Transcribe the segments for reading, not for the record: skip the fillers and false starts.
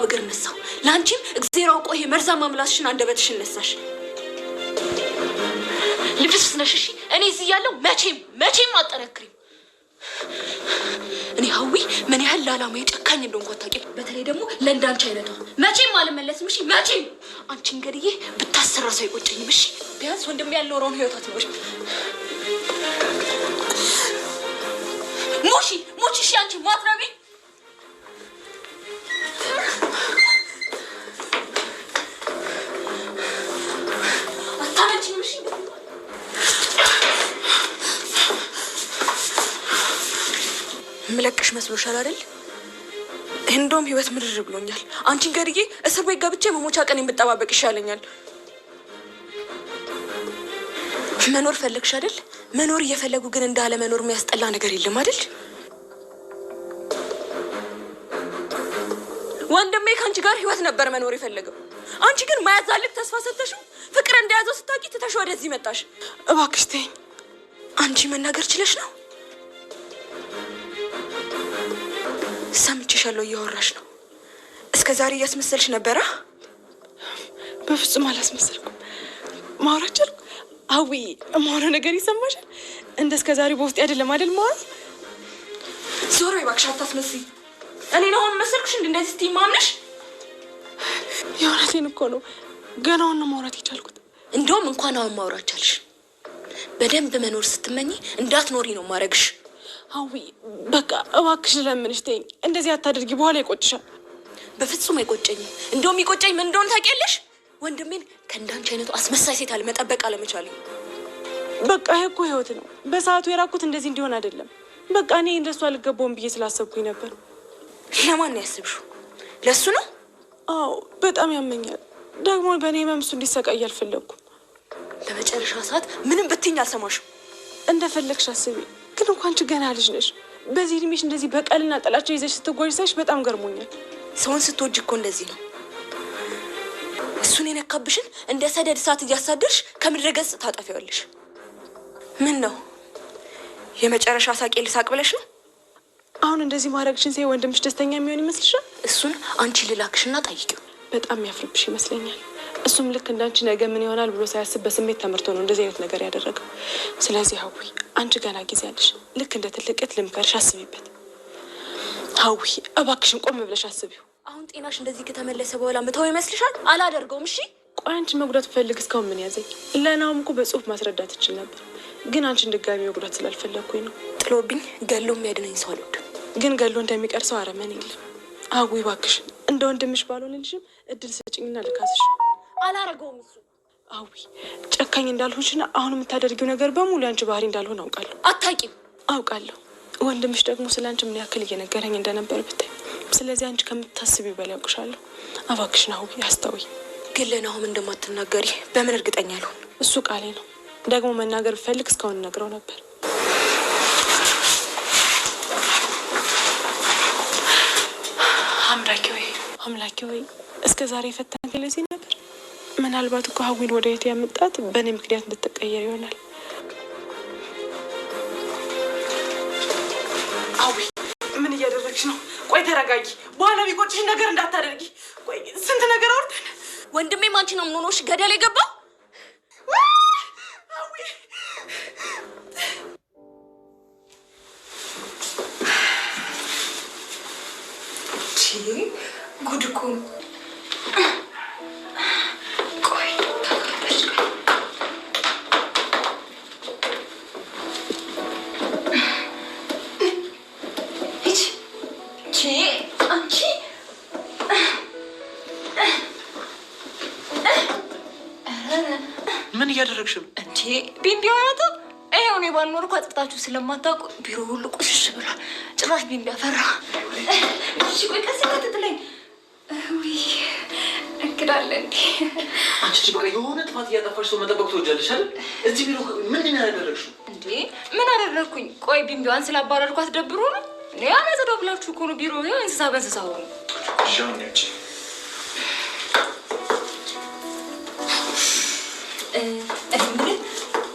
በግር ነሳው ላንቺም እግዚአብሔር አውቆ ይሄ መርዛማ ምላስሽን አንደበትሽን ነሳሽ ልብስ ነሽሽ እኔ እዚህ ያለው መቼም አጠነክሪም እኔ ሀዊ ምን ያህል ላላማዬ ጨካኝ እንደሆንኩ አታውቂም በተለይ ደግሞ ለእንዳንቺ አይነቷ መቼም አልመለስም እሺ መቼም አንቺን ገድዬ ብታሰራ ሰው አይቆጨኝም እሺ ቢያንስ ወንድም ያልኖረውን ህይወት አትኖሪ ሙሺ እሺ አንቺ ማትረቢ አታመጪም እሺ ምለቅሽ መስሎሻል አይደል እንደውም ህይወት ምድር ብሎኛል አንቺን ገድዬ እስር ቤት ገብቼ መሞቻ ቀን የምጠባበቅ ይሻለኛል መኖር ፈለግሽ አይደል መኖር እየፈለጉ ግን እንዳለ መኖር የሚያስጠላ ነገር የለም አይደል ወንድሜ ካንቺ ጋር ህይወት ነበር መኖር የፈለገው አንቺ ግን ማያዛልቅ ተስፋ ሰተሽው ፍቅር እንደያዘው ስታቂ ትተሽ ወደዚህ መጣሽ እባክሽ ተይኝ አንቺ መናገር ችለሽ ነው ሰምቼሻለሁ እያወራሽ ነው እስከ ዛሬ እያስመሰልሽ ነበረ በፍጹም አላስመሰልኩም ማውራት ቻልኩ አዊ ማውራ ነገር ይሰማሻል እንደ እስከ ዛሬ በውስጥ አይደለም አይደል ማውራት ዞሮ እባክሽ አታስመስይ እኔ ነው መሰልኩሽ እንደዚህ ስትይ ማምነሽ የእውነቴን እኮ ነው ገናውን ነው ማውራት የቻልኩት እንደውም እንኳን አሁን ማውራት ቻልሽ በደንብ መኖር ስትመኝ እንዳትኖሪ ነው ማረግሽ አዊ በቃ እባክሽ ለምንሽ ተይኝ እንደዚህ አታድርጊ በኋላ ይቆጭሻል በፍጹም አይቆጨኝም እንደውም ይቆጨኝ ምን እንደሆነ ታውቂያለሽ ወንድሜን ከእንዳንቺ አይነቱ አስመሳይ ሴት አለመጠበቅ አለመቻለኝ በቃ ይሄ እኮ ህይወት ነው በሰዓቱ የራኩት እንደዚህ እንዲሆን አይደለም በቃ እኔ እንደሱ አልገባውም ብዬ ስላሰብኩኝ ነበር ለማን ነው ያስብሽው ለሱ ነው አዎ በጣም ያመኛል ደግሞ በእኔ ህመም እሱ እንዲሰቃይ አልፈለኩም በመጨረሻ ሰዓት ምንም ብትይኝ አልሰማሽም እንደፈለግሽ አስቢ ግን እንኳን አንቺ ገና ልጅ ነሽ በዚህ እድሜሽ እንደዚህ በቀልና ጥላቻ ይዘሽ ስትጓዥ በጣም ገርሞኛል ሰውን ስትወጂ እኮ እንደዚህ ነው እሱን የነካብሽን እንደ ሰደድ እሳት እያሳደርሽ ከምድረ ገጽ ታጠፊዋለሽ ምን ነው የመጨረሻ ሳቄ ልሳቅ ብለሽ ነው አሁን እንደዚህ ማድረግሽን ሳይ ወንድምሽ ደስተኛ የሚሆን ይመስልሻል እሱን አንቺ ልላክሽና ጠይቂው በጣም ያፍርብሽ ይመስለኛል እሱም ልክ እንዳንቺ ነገ ምን ይሆናል ብሎ ሳያስብ በስሜት ተመርቶ ነው እንደዚህ አይነት ነገር ያደረገው ስለዚህ ሀዊ አንቺ ገና ጊዜ አለሽ ልክ እንደ ትልቅት ልምከርሽ አስቢበት ሀዊ እባክሽን ቆም ብለሽ አስቢው አሁን ጤናሽ እንደዚህ ከተመለሰ በኋላ ምተው ይመስልሻል አላደርገውም እሺ ቆይ አንቺ መጉዳት ፈልግ እስካሁን ምን ያዘኝ ለናውም እኮ በጽሁፍ ማስረዳት እችል ነበር ግን አንቺን ድጋሚ መጉዳት ስላልፈለኩኝ ነው ጥሎብኝ ገሎ የሚያድነኝ ሰው አልወድም ግን ገሎ እንደሚቀር ሰው አረመን የለም ሀዊ እባክሽ እንደ ወንድምሽ ባልሆንልሽም እድል ስጭኝና ልካስሽ አላረገውም እሱ አዊ ጨካኝ እንዳልሆንሽና አሁን የምታደርጊው ነገር በሙሉ አንቺ ባህሪ እንዳልሆን አውቃለሁ አታውቂም አውቃለሁ ወንድምሽ ደግሞ ስለ አንቺ ምን ያክል እየነገረኝ እንደነበር ብታይ ስለዚህ አንቺ ከምታስቢው በላይ አውቅሻለሁ እባክሽን ሀዊ አስተውይ ግን ለናሁም እንደማትናገሪ በምን እርግጠኛ ልሆን እሱ ቃሌ ነው ደግሞ መናገር ብፈልግ እስካሁን ነግረው ነበር አምላኬ ወይ እስከ ዛሬ ፈታኝ ለዚህ ነበር ምናልባት እኮ ሀዊን ወደ የት ያመጣት በእኔ ምክንያት እንድትቀየር ይሆናል አዊ ምን እያደረግሽ ነው ቆይ ተረጋጊ በኋላ ቢቆጭሽ ነገር እንዳታደርጊ ቆይ ስንት ነገር አውርተን ወንድሜ ማንቺ ነው ምንሆነሽ ገደል የገባው ጉድ እኮ ቆይ አንቺ ምን እያደረግሽ ነው እንዴ ቢምቢ አያታ ይሄው ነው ባልኖር እኮ አጥፍታችሁ ስለማታውቁ ቢሮ ሁሉ ቁሽሽ ብሏል ጭራሽ ቢምቢ አፈራ እሺ ቆይ ቀስ ከተትለኝ ወይ እቅዳለ እንዴ አንቺ በቃ የሆነ ጥፋት እያጠፋሽ ሰው መጠበቅ ትወጃለሽ አይደል እዚህ ቢሮ ምን ያደረግሽው እንዴ ምን አደረኩኝ ቆይ ቢምቢዋን ስላባረርኳት ደብሮ ነው እኔ አመጣው ብላችሁ እኮ ነው ቢሮ እንስሳ በእንስሳ ሆነ ሻውነች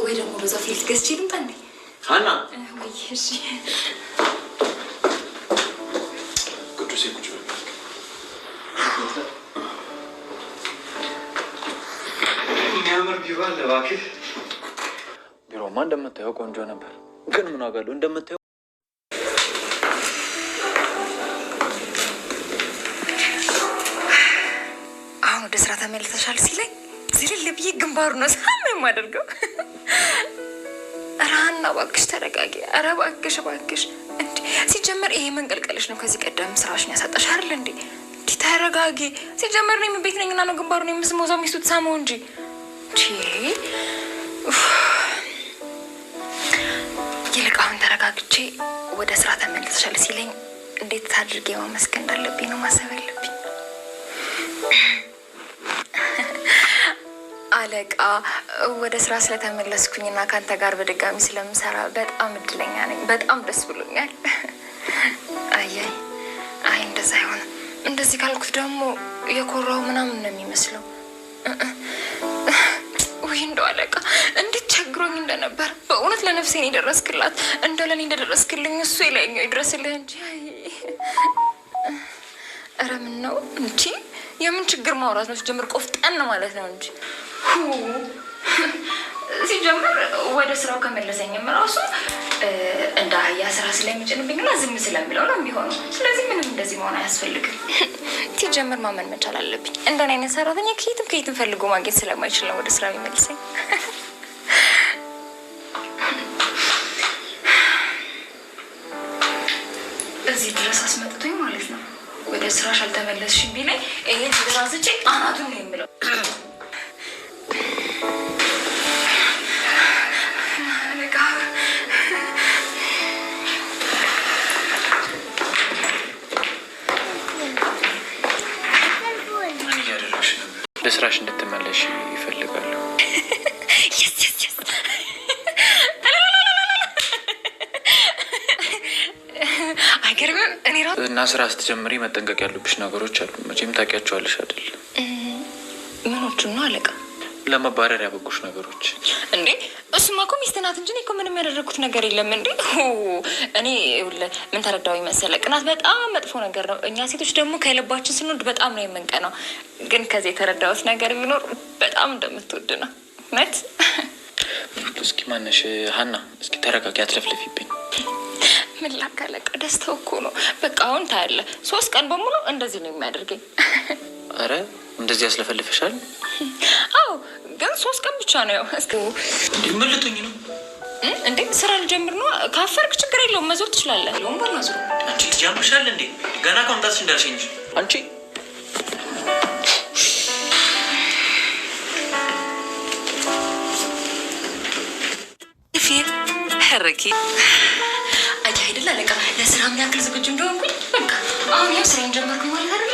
ወይ ደግሞ በዛ ፊልት ገዝቼ ልምጣ እንዴ ሀና ወይ እሺ ቅዱሴ ቁጭ በል ይባል እባክህ። ቢሮማ እንደምታየው ቆንጆ ነበር፣ ግን ምን አውቃለሁ እንደምታየው አሁን ወደ ስራ ተመልሰሻል ሲለኝ ዝልል ብዬ ግንባሩ ነው ሳም የማደርገው። ኧረ ሀና እባክሽ ተረጋጊ። ኧረ እባክሽ እባክሽ። እንዴ ሲጀመር ይሄ መንቀልቀልሽ ነው ከዚህ ቀደም ስራሽን ያሳጣሽ አይደል እንዴ? እንዴ ተረጋጊ። ሲጀመር ነው ቤት ነኝና ነው ግንባሩ ነው የምስመው እዛው ሚስቱ ተሳመው እንጂ ይልቅ አሁን ተረጋግቼ ወደ ስራ ተመልሰሻል ሲለኝ እንዴት አድርጌ ማመስገን እንዳለብኝ ነው ማሰብ ያለብኝ። አለቃ ወደ ስራ ስለተመለስኩኝና ከአንተ ጋር በድጋሚ ስለምሰራ በጣም እድለኛ ነኝ። በጣም ደስ ብሎኛል። አይ እንደዛ አይሆንም። እንደዚህ ካልኩት ደግሞ የኮራው ምናምን ነው የሚመስለው። ውይ እንደው አለቃ እንዴት ቸግሮኝ እንደነበር በእውነት ለነፍሴን የደረስክላት እንደ ለኔ እንደደረስክልኝ እሱ የላይኛው ይድረስልህ እንጂ። ኧረ ምን ነው እንጂ የምን ችግር ማውራት ነው? ሲጀምር ቆፍጠን ማለት ነው እንጂ ሲጀምር ወደ ስራው ከመለሰኝም ራሱ እንደ አህያ ስራ ስለሚጭንብኝና ዝም ስለሚለው ነው የሚሆነው። ስለዚህ ምንም እንደዚህ መሆን አያስፈልግም። ሲጀምር ማመን መቻል አለብኝ። እንደኔ አይነት ሰራተኛ ከየትም ፈልጎ ማግኘት ስለማይችል ነው ወደ ስራ የሚመልሰኝ። እዚህ ድረስ አስመጥቶኝ ማለት ነው። ወደ ስራሽ አልተመለስሽም ቢለኝ ይሄን ትራዝጭ አናቱን ነው የምለው። ለስራሽ እንድትመለሽ ይፈልጋሉ። አይገርምም? እኔ ራሱ እና ስራ ስትጀምሪ መጠንቀቅ ያሉብሽ ነገሮች አሉ። መቼም ታውቂያቸዋለሽ አይደል? ምኖቹን ነው አለቃ? ለመባረር ያበቁሽ ነገሮች እንዴ? እሱማ እኮ ሚስት ናት እንጂ እኔ እኮ ምንም ያደረግኩት ነገር የለም። እንዴ እኔ ምን ተረዳሁኝ መሰለህ? ቅናት በጣም መጥፎ ነገር ነው። እኛ ሴቶች ደግሞ ከልባችን ስንወድ በጣም ነው የምንቀናው። ግን ከዚህ የተረዳሁት ነገር ቢኖር በጣም እንደምትወድ ነው። እውነት? እስኪ ማነሽ ሀና፣ እስኪ ተረጋጊ፣ አትለፍለፊብኝ። ምን ላድርግ አለቃ? ደስታው እኮ ነው። በቃ አሁን ታያለህ፣ 3 ቀን በሙሉ እንደዚህ ነው የሚያደርገኝ። አረ እንደዚህ ያስለፈልፍሻል? አዎ ግን 3 ቀን ብቻ ነው። ያው ምን ልትሆኚ ነው እንዴ? ስራ ልጀምር ነው። ካፈርክ ችግር የለውም መዞር ትችላለህ። ወንበር መዞር። አንቺ ልጅ ያምሻል እንዴ? ገና ከመምጣትሽ እንዳልሽኝ እንጂ አንቺ ፊር ሐረኪ አይ አይደል አለቃ? ለስራ ምን ያክል ዝግጁ እንደሆንኩኝ በቃ አሁን ያው ስራዬን ጀመርኩኝ ማለት አይደል?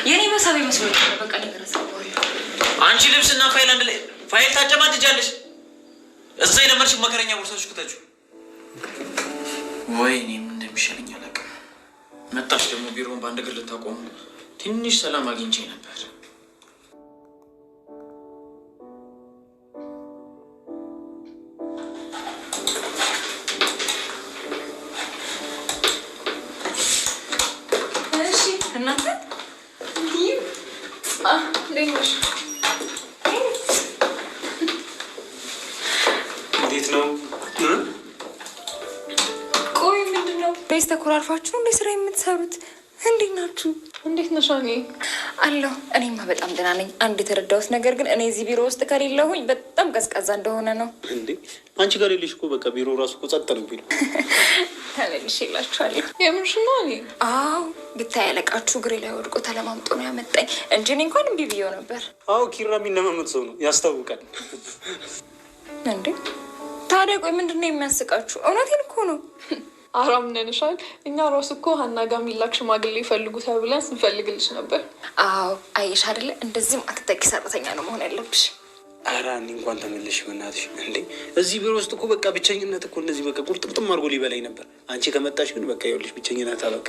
የኔ መሳብ መስሎኝ በቃ ነገረሰ። አንቺ ልብስና ፋይል አንድ ላይ ፋይል ታጨማድጃለሽ። እዛ የለመድሽው መከረኛ ቦርሳሽ ክተችው። ወይኔ ምን እንደሚሻለኝ አላውቅም። መጣሽ ደግሞ ቢሮውን በአንድ እግር ልታቆሙ። ትንሽ ሰላም አግኝቼ ነበር። እሺ እናንተ እንዴት ነው? ቆይ ምንድን ነው ቤስ ተኮራርፋችሁ እንደ ስራ የምትሰሩት? እንዴት ናችሁ? እንዴት ነሽ? አለሁ። እኔማ በጣም ደህና ነኝ። አንድ የተረዳሁት ነገር ግን እኔ እዚህ ቢሮ ውስጥ ከሌለሁኝ በጣም ቀዝቃዛ እንደሆነ ነው። እንዴ አንቺ ጋር የለሽ እኮ በቃ ቢሮ ራሱ እኮ ጸጥ ነው ቢለው። ተመልሼ እላችኋለሁ። የምርሽ ነው? አዎ ብታይ ያለቃችሁ እግሬ ላይ ወድቆ ተለማምጦ ነው ያመጣኝ እንጂ እኔ እንኳን እምቢ ብዬው ነበር። አዎ ኪራ የሚነማመጥ ሰው ነው ያስታውቃል። እንዴ ታዲያ ቆይ ምንድን ነው የሚያስቃችሁ? እውነቴን እኮ ነው። አራምነንሻል። እኛ ራሱ እኮ ሀና ጋር የሚላክ ሽማግሌ ይፈልጉ ተብለን ስንፈልግልሽ ነበር። አዎ አየሽ አይደለ? እንደዚህም አትጠቂ ሰራተኛ ነው መሆን ያለብሽ። ኧረ እኔ እንኳን ተመለሽ በእናትሽ። እንዴ እዚህ ቢሮ ውስጥ እኮ በቃ ብቸኝነት እኮ እንደዚህ በቃ ቁርጥምጥም አድርጎ ሊበላኝ ነበር። አንቺ ከመጣሽ ግን በቃ ይኸውልሽ ብቸኝነት አበቃ።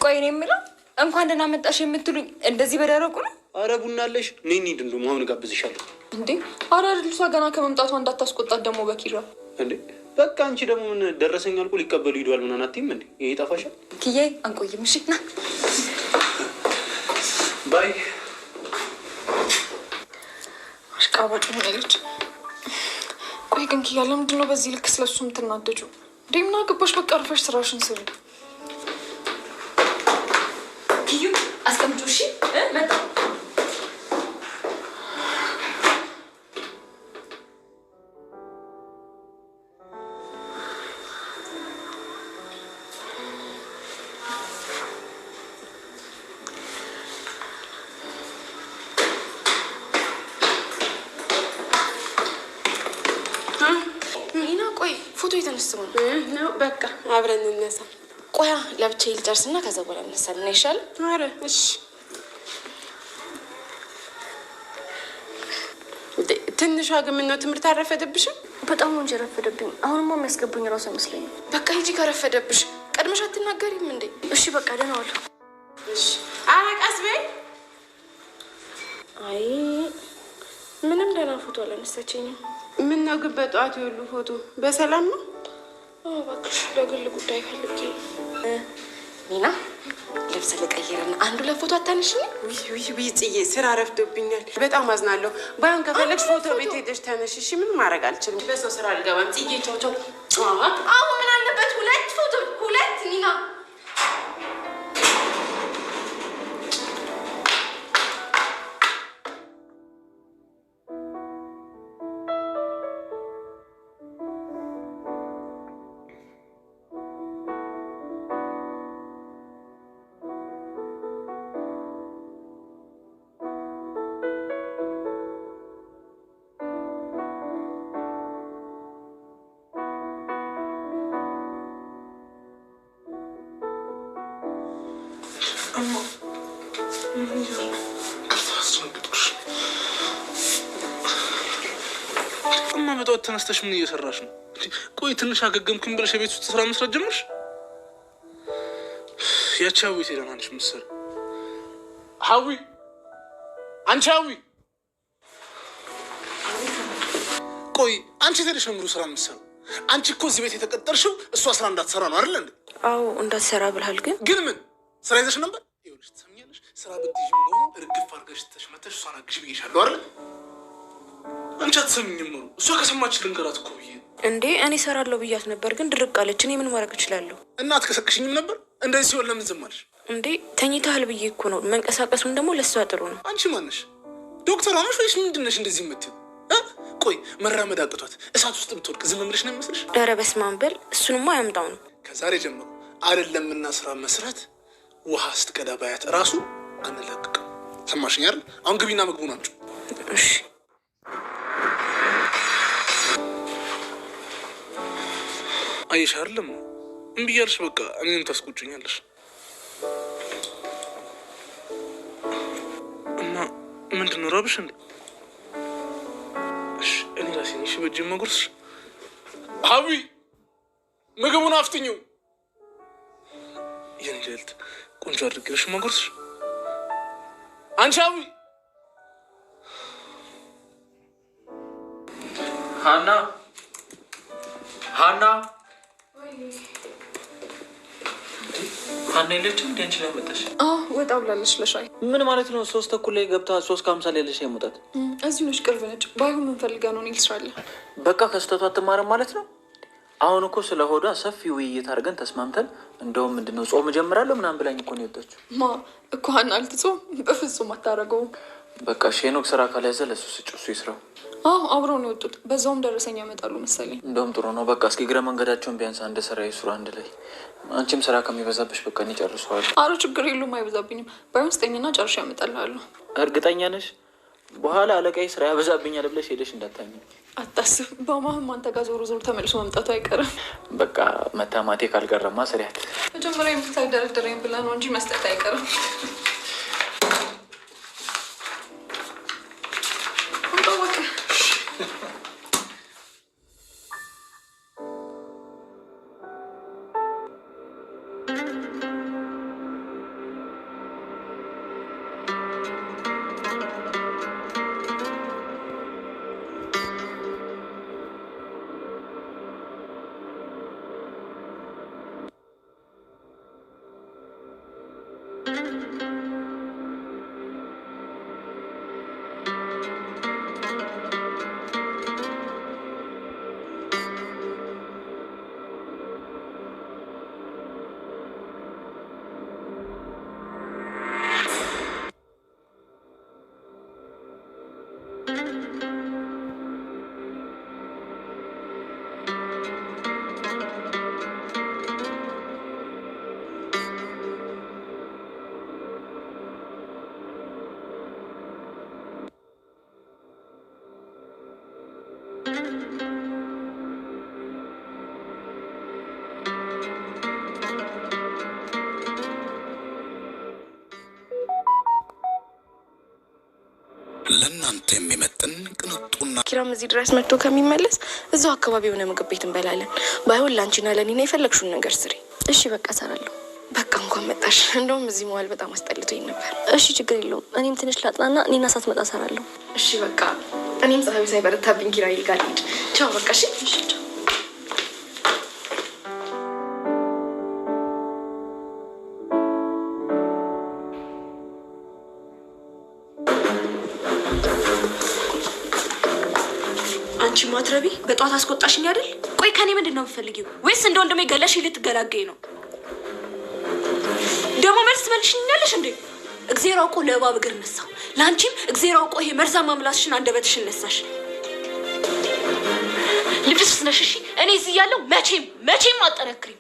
ቆይ እኔ የምለው እንኳን ደህና መጣሽ የምትሉኝ እንደዚህ በደረቁ ነው? አረ ቡና አለሽ? ነይ እንሂድ፣ እንደውም አሁን እጋብዝሻለሁ። እንዴ አረ ልጅቷ ገና ከመምጣቷ እንዳታስቆጣት ደግሞ በኪራ። እንዴ በቃ አንቺ ደግሞ ምን ደረሰኝ አልኩ ሊቀበሉ ሂደዋል ምናምን አትይም እንዴ? ይሄ ይጠፋሻል። ኪዬ አንቆይም። እሺ ና ባይ። አሽቃባጭ ሆነች። ቆይ ግን ኪያ ለምንድን ነው በዚህ ልክ ስለሱ የምትናደጁ? እንዴ ምን አገባሽ? በቃ አርፈሽ ስራሽን ስሪ። ኪዩ አስቀምጪው። እሺ መጣ። ሚና ቆይ ፎቶ የተነሳው ነው። በቃ አብረን እንነሳ። ቆያ ለብቻዬ ልጨርስና ከዛ በኋላ እንነሳለን አይሻልም? ኧረ እሺ። ትንሿ ግን ምነው ትምህርት አረፈደብሽም? በጣም ነው እንጂ ረፈደብኝ። አሁንማ የሚያስገቡኝ እራሱ አይመስለኝም። በቃ ሂጂ ከረፈደብሽ። ቀድመሽ አትናገሪም እንዴ? እሺ በቃ ደህና ዋሉ። እሺ ኧረ ቀስ በይ። አይ ምንም ደህና ፎቶ አላነሳችኝም። ምን ነው ግን በጠዋት የሁሉ ፎቶ በሰላም ነው? እባክሽ ለግል ጉዳይ ፈልጌ። ሚና ልብስ ልቀይርና አንዱ ለፎቶ አታነሽኝ? ውይ ጽዬ ስራ ረፍዶብኛል። በጣም አዝናለሁ። ባይሆን ከፈለግሽ ፎቶ ቤት ሄደሽ ተነሽ። እሺ ምን ማድረግ አልችልም። በሰው ስራ አልገባም። ጽዬ ቻው ቻው። አሁን ምን አለበት ሁለት ፎቶ ሁለት ሚና እማ በጠዋት ተነስተሽ ምን እየሰራሽ ነው? ቆይ ትንሽ አገገምኩኝ ብለሽ የቤት ውስጥ ስራ መስራት ጀመርሽ? ያቺ ሀዊ ሴዳን አንቺ ምሰር ሀዊ፣ አንቺ ሀዊ፣ ቆይ አንቺ ሄደሽ ነው ሙሉ ስራ ምሰሩ? አንቺ እኮ እዚህ ቤት የተቀጠርሽው እሷ ስራ እንዳትሰራ ነው አይደል እንዴ? አዎ እንዳትሰራ ብልሃል። ግን ምን ስራ ይዘሽ ነበር? ይኸውልሽ ትሰምኛለሽ፣ ስራ ብትይዥ ኖሮ እርግፍ አድርገሽ ተሽመተሽ እሷን አግዥ ብዬሻለሁ አይደል? አንቺ አትሰሚኝም ነው? እሷ ከሰማች ልንገራት እኮ ብዬ እንዴ። እኔ እሰራለሁ ብያት ነበር፣ ግን ድርቅ አለች። እኔ ምን ማድረግ እችላለሁ? እና አትቀሰቅሽኝም ነበር? እንደዚህ ሲሆን ለምን ዝም አልሽ? እንዴ ተኝተሃል ብዬ እኮ ነው። መንቀሳቀሱን ደግሞ ለእሷ ጥሩ ነው። አንቺ ማነሽ? ዶክተር ሆነሽ ወይስ ምንድን ነሽ እንደዚህ የምትይው? ቆይ መራመድ አቅቷት እሳት ውስጥ ብትወድቅ ዝም ብለሽ ነው የሚመስልሽ? ኧረ በስመ አብ በል። እሱንማ ያምጣው ነው። ከዛሬ ጀምሮ አይደለምና ስራ መስራት ውሃ ስትቀዳ ባያት እራሱ አንለቅቅም። ሰማሽኝ አይደል? አሁን ግቢና ምግቡን አምጪው። እሺ አየሽ አይደለም እምቢ እያልሽ በቃ እኔንም ታስቆጭኛለሽ። እና ምንድን ነው ራብሽ እንዴ? እሺ እኔ ራሴ ነሽ በእጅ መጉርስሽ። ሀዊ ምግቡን አፍትኝው። የኔ ልዕልት ቆንጆ አድርጌሽ መጉርስሽ። አንቺ ሀዊ። ሀና ሀና ሀና የለችም እንዲ? አንቺ ላይ መጣሽ? ወጣ ብላለች ለሻይ። ምን ማለት ነው? 3:00 ላይ ገብታ 3:50 ላይ ለሻይ መውጣት? እዚሁ ነች፣ ቅርብ ነች። ባይሆን ምን ፈልጋ ነው? እኔ ልስራለሁ። በቃ ከስተቷ አትማርም ማለት ነው። አሁን እኮ ስለ ሆዷ ሰፊ ውይይት አድርገን ተስማምተን እንደውም ምንድነው ጾም እጀምራለሁ ምናምን ብላኝ እኮ ነው የወጣችው። ማ እኮ ሀና አልትጾም በፍጹም አታደርገውም። በቃ ሼኖክ ስራ ካልያዘ ለሱ ስጭ፣ እሱ ይስራው። አብረው ነው የወጡት። በዛውም ደረሰኛ ያመጣሉ መሰለኝ። እንደውም ጥሩ ነው። በቃ እስኪ እግረ መንገዳቸውን ቢያንስ አንድ ስራ ይስሩ አንድ ላይ። አንቺም ስራ ከሚበዛብሽ በቃ እኔ ጨርሰዋለሁ። አሮ ችግር የለውም አይበዛብኝም። ባይሆን ስጠኝና ጨርሻ ያመጣልሃለሁ። እርግጠኛ ነሽ? በኋላ አለቃዬ ስራ ያበዛብኛል ብለሽ ሄደሽ እንዳታኝ። አታስብ። በማህም አንተ ጋር ዞሮ ዞሮ ተመልሶ መምጣቱ አይቀርም። በቃ መታማቴ ካልቀረማ ስሪያት። መጀመሪያ የምታይደረድረኝ ብላ ነው እንጂ መስጠት አይቀርም። ለእናንተ የሚመጥን ቅንጡና ኪራም እዚህ ድረስ መጥቶ ከሚመለስ እዛው አካባቢ የሆነ ምግብ ቤት እንበላለን። ባይሆን ላንቺና ለኔ ነው የፈለግሽውን ነገር ስሪ። እሺ በቃ እሰራለሁ። በቃ እንኳን መጣሽ። እንደውም እዚህ መዋል በጣም አስጠልቶኝ ነበር። እሺ ችግር የለውም። እኔም ትንሽ ላጥናና እኔና ሳትመጣ እሰራለሁ። እሺ በቃ እኔም ፀሐዩ ሳይበረታብኝ ኪራ ይልጋል። ቻው በቃ እሺ። አንቺ ማትረቢ በጠዋት አስቆጣሽኝ አይደል? ቆይ ከኔ ምንድን ነው የምትፈልጊው? ወይስ እንደ ወንድሜ ገለሽ ልትገላገኝ ነው? ደግሞ መልስ ትመልሽኛለሽ እንዴ? እግዜር አውቆ ለእባብ እግር ነሳው። ለአንቺም እግዜር አውቆ ይሄ መርዛማ ምላስሽን አንደበትሽን ነሳሽ። ልብስ ነሽ። እሺ እኔ እዚህ ያለው መቼም አጠነክሪም።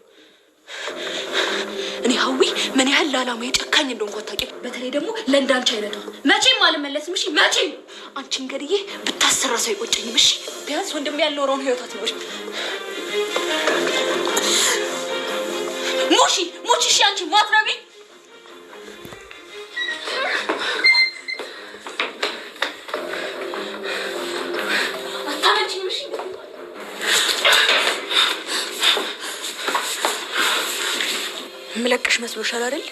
እኔ ሀዊ ምን ያህል ለዓላማ የጨካኝ እንደሆንኩ አታውቂም። በተለይ ደግሞ ለእንዳንቺ አይነቷ መቼም አልመለስም። እሺ መቼም አንቺን ገድዬ ብታሰራ ሰው አይቆጨኝም። እሺ ቢያንስ ወንድሜ ያልኖረውን ህይወት አትኖሪ። ሙሺ እሺ አንቺ ማትረቢ አታመጪም። እሺ ምለቅሽ መስሎሻል አይደል?